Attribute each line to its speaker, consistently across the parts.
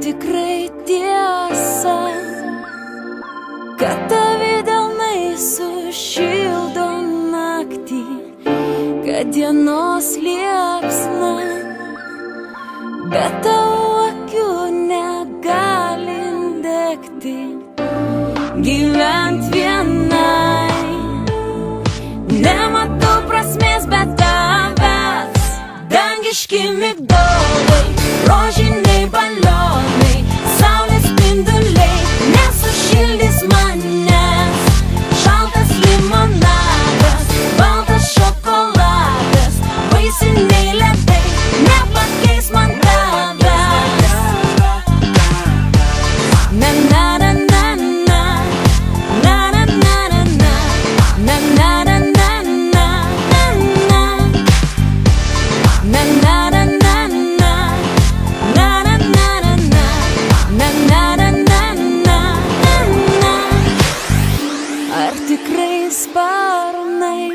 Speaker 1: tikrai tiesa, kad tavi delnai sušildo naktį, kad dienos liepsna be tavo akių negali degti, gyvent vienai. Nematau prasmės be tavęs, dangiški migdolai, rožiniai balionai, saulės spinduliai nesušildys manęs. Šaltas limonadas, baltas šokoladas, vaisiniai ledai nepakeis man tavęs. Na na na na na, na na na na na, na na na na na, na na na na na. Ar tikrai sparnai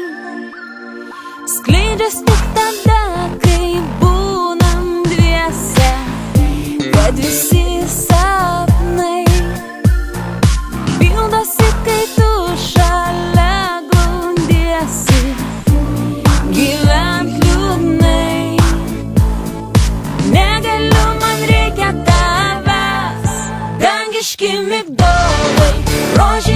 Speaker 1: skleidžias tik tada, kai būnam dviese, kad visi sapnai pildosi, kai tu šalia gundiesi, gyvent liūdnai. Negaliu, man reikia tavęs, dangiški migdolai, rožiniai